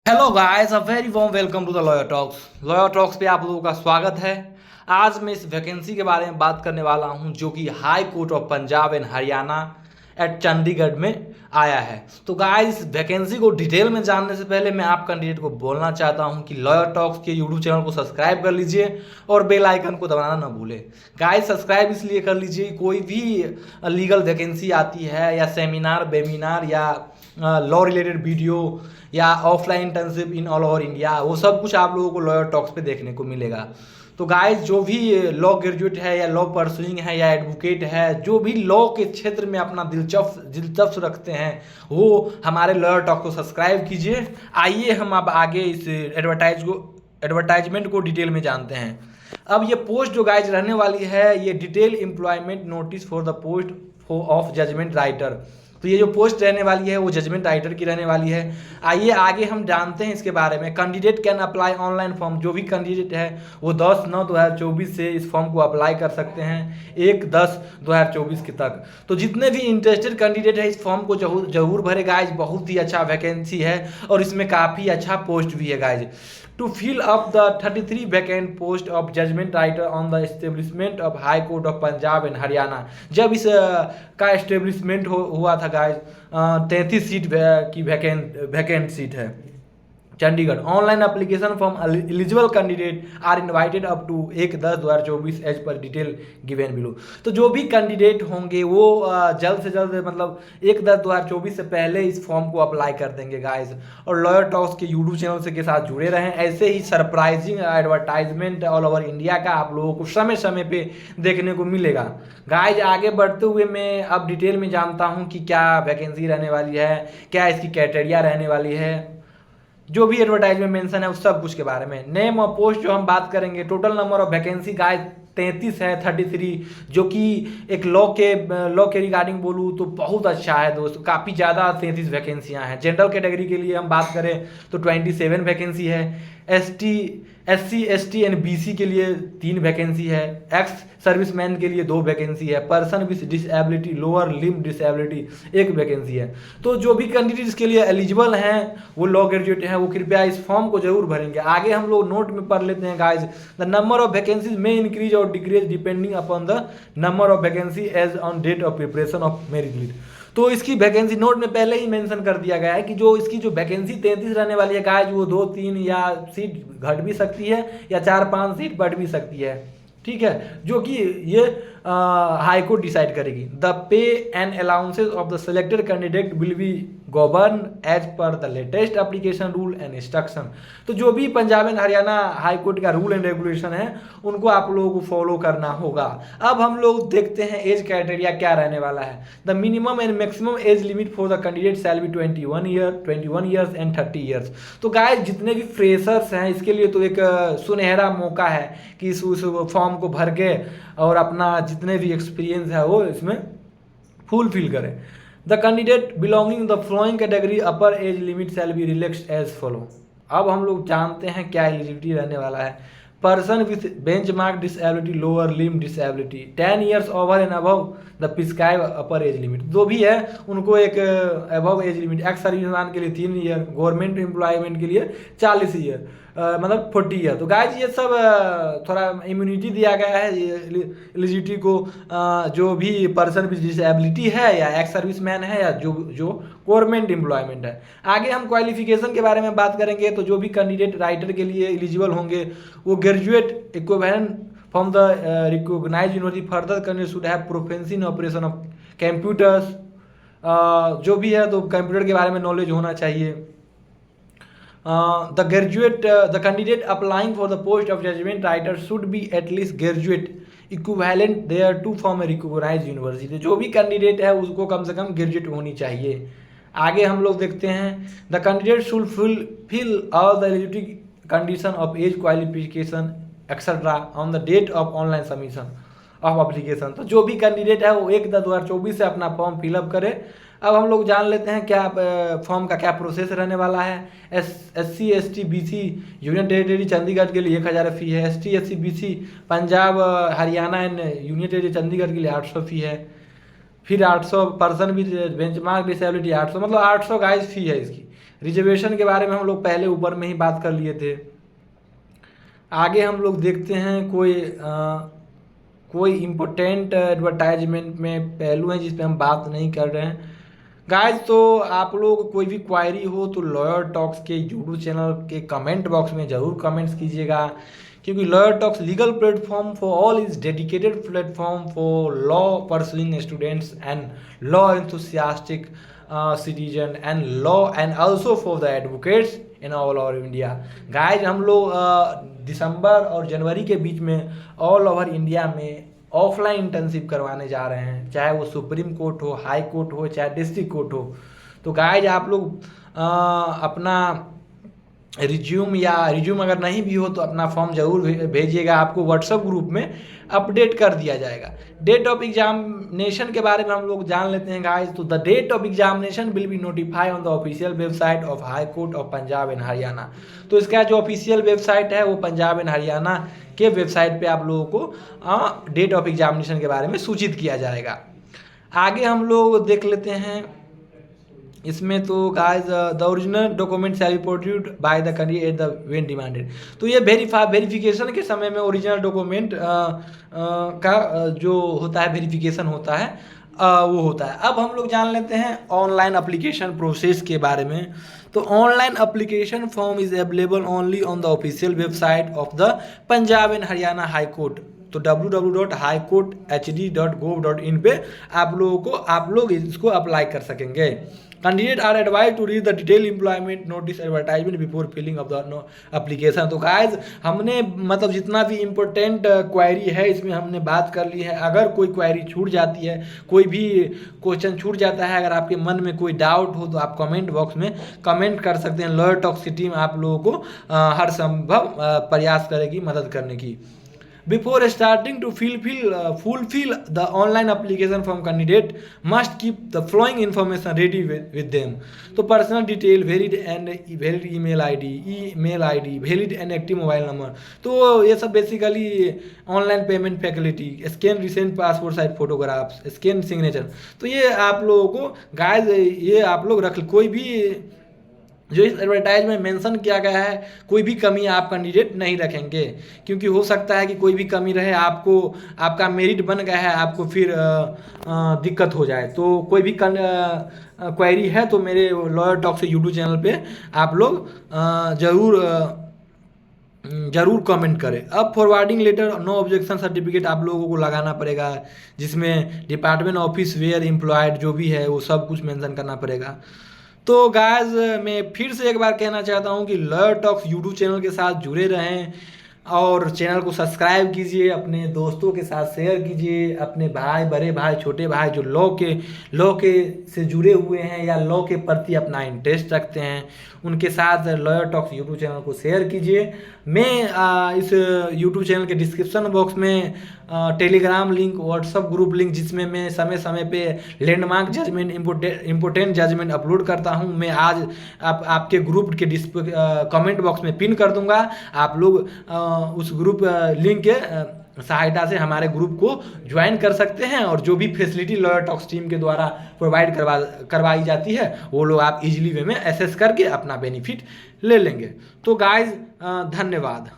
Hello guys, a very warm welcome to the lawyer talks. Lawyer talks पे आप लोगों का स्वागत है। आज मैं इस वैकेंसी के बारे में बात करने वाला हूं जो कि high court of Punjab and Haryana at Chandigarh में आया है। तो गाइस, इस वैकेंसी को डिटेल में जानने से पहले मैं आप कैंडिडेट को बोलना चाहता हूं कि लॉयर टॉक्स के यूट्यूब चैनल को सब्सक्राइब कर लीजिए और बेल आइकन को दबाना ना भूलें। गाइस, सब्सक्राइब इसलिए कर लीजिए, कोई भी लीगल वैकेंसी आती है या सेमिनार वेमिनार या लॉ रिलेटेड वीडियो या offline internship in all over India, वो सब कुछ आप लोगों को लॉयर टॉक्स पे देखने को मिलेगा। तो गाइस, जो भी लॉ ग्रेजुएट है या लॉ परसुइंग है या एडवोकेट है, जो भी लॉ के क्षेत्र में अपना दिलचस्प रखते हैं, वो हमारे लॉयर टॉक को सब्सक्राइब कीजिए। आइए हम अब आगे इस एडवर्टाइजमेंट को डिटेल में जानते हैं। अब ये पोस्ट जो गाइज रहने वाली है, ये detail employment notice for the post of judgment writer. तो ये जो पोस्ट रहने वाली है वो जजमेंट राइटर की रहने वाली है। आइए आगे हम जानते हैं इसके बारे में। Candidate can apply online form. जो भी कैंडिडेट है वो 10/9/2024 से इस फॉर्म को अप्लाई कर सकते हैं, 1/10/2024 के तक। तो जितने भी इंटरेस्टेड कैंडिडेट है इस फॉर्म को जरूर भरे गाइज। बहुत ही अच्छा वैकेंसी है और इसमें काफ़ी अच्छा पोस्ट भी है guys. to fill up the 33 vacant post of judgment writer on the establishment of High Court of Punjab and Haryana। जब इस का एस्टेब्लिशमेंट हुआ था गाइज, 33 सीट की वैकेंट सीट है Chandigarh. Online application form eligible candidate are invited up to 1/10/2024 as per detail given below. तो जो भी कैंडिडेट होंगे वो जल्द से जल्द, मतलब 1/10/2024 से पहले इस फॉर्म को अप्लाई कर देंगे गाइज। और लॉयर टॉक्स के यूट्यूब चैनल से के साथ जुड़े रहें। ऐसे ही surprising advertisement all over India का आप लोगों को समय समय पे देखने को मिलेगा गाइज। आगे बढ़ते हुए मैं अब डिटेल में जानता हूँ कि क्या वैकेंसी रहने वाली है, क्या इसकी क्राइटेरिया रहने वाली है, जो भी एडवर्टाइजमेंट मेंशन है उस सब कुछ के बारे में। नेम और पोस्ट जो हम बात करेंगे, total number of vacancy guys 33 है, 33, जो कि एक लॉ के रिगार्डिंग बोलूँ तो बहुत अच्छा है दोस्तों। काफ़ी ज़्यादा 33 वैकेंसियाँ हैं। जनरल कैटेगरी के लिए हम बात करें तो 27 वैकेंसी है। SC ST एंड BC के लिए 3 वैकेंसी है। एक्स सर्विसमैन के लिए 2 वैकेंसी है। Person with disability, lower limb disability 1 vacancy है। तो जो भी कैंडिडेट इसके लिए एलिजिबल हैं, वो लॉ ग्रेजुएट हैं, वो कृपया इस फॉर्म को जरूर भरेंगे। आगे हम लोग नोट में पढ़ लेते हैं guys. The number of vacancies में इंक्रीज और decrease depending upon the number of vacancy as on date of preparation of merit list. तो इसकी वैकेंसी नोट में पहले ही मेंशन कर दिया गया है कि जो इसकी जो वैकेंसी 33 रहने वाली है गाइज, वो 2-3 या सीट घट भी सकती है या 4-5 सीट बढ़ भी सकती है, ठीक है, जो कि ये हाई कोर्ट डिसाइड करेगी। The pay and allowances of the selected candidate will be govern as per the latest application rule and instruction. तो जो भी Punjab and Haryana high court का रूल एंड रेगुलेशन है उनको आप लोगों को फॉलो करना होगा। अब हम लोग देखते हैं एज क्राइटेरिया क्या रहने वाला है। The minimum and maximum age limit for the candidate shall be 21 years and 30 years. तो गाइस, जितने भी फ्रेशर्स हैं इसके लिए तो एक सुनहरा मौका है कि इस फॉर्म को भर के और अपना जितने भी एक्सपीरियंस है वो इसमें फुलफिल करें। The candidate belonging the following category upper age limit shall be relaxed as follow. अब हम लोग जानते हैं क्या एलिजिबिलिटी रहने वाला है। Person with benchmark disability, lower limb disability, 10 years over and above the prescribe upper age limit. जो भी है उनको एक above age limit. Ex serviceman के लिए 3 ईयर, गवर्नमेंट एम्प्लॉयमेंट के लिए 40 ईयर, मतलब 40 ईयर। तो गाइज, ये सब थोड़ा इम्यूनिटी दिया गया है एलिजिबिलिटी को। जो भी पर्सन विद डिसेबिलिटी है या एक्स सर्विसमैन है या जो गवर्नमेंट एम्प्लॉयमेंट है। आगे हम क्वालिफिकेशन के बारे में बात करेंगे। तो जो भी कैंडिडेट राइटर के लिए एलिजिबल होंगे वो graduate equivalent from the recognised university. Further candidate should have proficiency in operation of computers. जो भी है तो कंप्यूटर के बारे में नॉलेज होना चाहिए। The candidate applying for the post of judgment writer should be at least graduate equivalent thereto from a recognized university। जो भी कैंडिडेट है उसको कम से कम ग्रेजुएट होनी चाहिए। आगे हम लोग देखते हैं। The candidate should fulfill all the eligibility condition of age, qualification etc on the date of online submission of application। तो जो भी कैंडिडेट है वो 1/10/2024 से अपना फॉर्म फिलअप करे। अब हम लोग जान लेते हैं क्या फॉर्म का क्या प्रोसेस रहने वाला है। SC ST BC union territory Chandigarh के लिए 1000 फी है। ST SC BC Punjab Haryana and union territory Chandigarh के लिए 800 फी है। फिर 800 पर्सन विद बेंचमार्क डिसेबिलिटी 800, मतलब 800 गाइस फी है इसकी। रिजर्वेशन के बारे में हम लोग पहले ऊपर में ही बात कर लिए थे। आगे हम लोग देखते हैं कोई इम्पोर्टेंट एडवर्टाइजमेंट में पहलू हैं जिस पे हम बात नहीं कर रहे हैं गाइज। तो आप लोग कोई भी क्वायरी हो तो लॉयर टॉक्स के यूट्यूब चैनल के कमेंट बॉक्स में ज़रूर कमेंट्स कीजिएगा, क्योंकि lawyer talks legal platform for all is dedicated platform for law pursuing students and law enthusiastic citizen and law and also for the advocates in all over India. Guys हम लोग दिसंबर और जनवरी के बीच में all over India में offline internship करवाने जा रहे हैं, चाहे वो सुप्रीम कोर्ट हो, हाई कोर्ट हो, चाहे डिस्ट्रिक्ट कोर्ट हो। तो गाइज आप लोग अपना रिज्यूम अगर नहीं भी हो तो अपना फॉर्म जरूर भेजिएगा, आपको व्हाट्सएप ग्रुप में अपडेट कर दिया जाएगा। डेट ऑफ एग्जामिनेशन के बारे में हम लोग जान लेते हैं गाइज। तो the date of examination will be notify on the official website of high court of Punjab and Haryana. तो इसका जो ऑफिशियल वेबसाइट है वो पंजाब एंड हरियाणा के वेबसाइट पे आप लोगों को डेट ऑफ एग्जामिनेशन के बारे में सूचित किया जाएगा। आगे हम लोग देख लेते हैं इसमें। तो guys the original document shall be produced by the candidate at the when demanded. तो ये वेरिफिकेशन के समय में ओरिजिनल डॉक्यूमेंट का जो होता है वेरिफिकेशन होता है वो होता है। अब हम लोग जान लेते हैं ऑनलाइन एप्लीकेशन प्रोसेस के बारे में। तो online application form is available only on the official website of the Punjab and Haryana high court. तो www.highcourthd.gov.in पे आप लोग इसको अप्लाई कर सकेंगे। Candidate are advise to read the detail employment notice advertisement before filling of the application. तो guys हमने मतलब जितना भी इम्पोर्टेंट क्वेरी है इसमें हमने बात कर ली है। अगर कोई क्वेरी छूट जाती है, कोई भी क्वेश्चन छूट जाता है, अगर आपके मन में कोई डाउट हो तो आप कमेंट बॉक्स में कमेंट कर सकते हैं। लॉयर टॉक्स की टीम आप लोगों को हर संभव प्रयास करेगी मदद करने की। Before starting to fulfill the online application form, candidate must keep the following information ready with them. तो personal detail, valid email ID, valid and active mobile number। तो ये सब basically online payment facility, scan recent passport size photographs, scan signature. तो ये आप लोगों को guys ये आप लोग रख, कोई भी जो इस एडवर्टाइज में मेंशन किया गया है कोई भी कमी आप कैंडिडेट नहीं रखेंगे, क्योंकि हो सकता है कि कोई भी कमी रहे, आपका मेरिट बन गया है, आपको फिर दिक्कत हो जाए। तो कोई भी क्वेरी है तो मेरे लॉयर टॉक से यूट्यूब चैनल पे आप लोग जरूर कमेंट करें। अब forwarding letter no objection certificate आप लोगों को लगाना पड़ेगा, जिसमें डिपार्टमेंट ऑफिस वेयर एम्प्लॉयड जो भी है वो सब कुछ मेंशन करना पड़ेगा। तो गाइस मैं फिर से एक बार कहना चाहता हूँ कि लॉयर टॉक्स यूट्यूब चैनल के साथ जुड़े रहें और चैनल को सब्सक्राइब कीजिए, अपने दोस्तों के साथ शेयर कीजिए, अपने भाई, बड़े भाई, छोटे भाई जो लॉ के से जुड़े हुए हैं या लॉ के प्रति अपना इंटरेस्ट रखते हैं उनके साथ लॉयर टॉक्स यूट्यूब चैनल को शेयर कीजिए। मैं इस यूट्यूब चैनल के डिस्क्रिप्शन बॉक्स में Telegram link, WhatsApp group link, जिसमें मैं समय समय पे landmark judgment, important judgment upload करता हूं, मैं आज आपके ग्रुप के कमेंट बॉक्स में पिन कर दूंगा। आप लोग उस ग्रुप लिंक के सहायता से हमारे ग्रुप को ज्वाइन कर सकते हैं और जो भी फैसिलिटी लॉयर टॉक्स टीम के द्वारा प्रोवाइड करवाई जाती है वो लोग आप इजीली वे में एक्सेस करके अपना बेनिफिट ले लेंगे। तो गाइज धन्यवाद।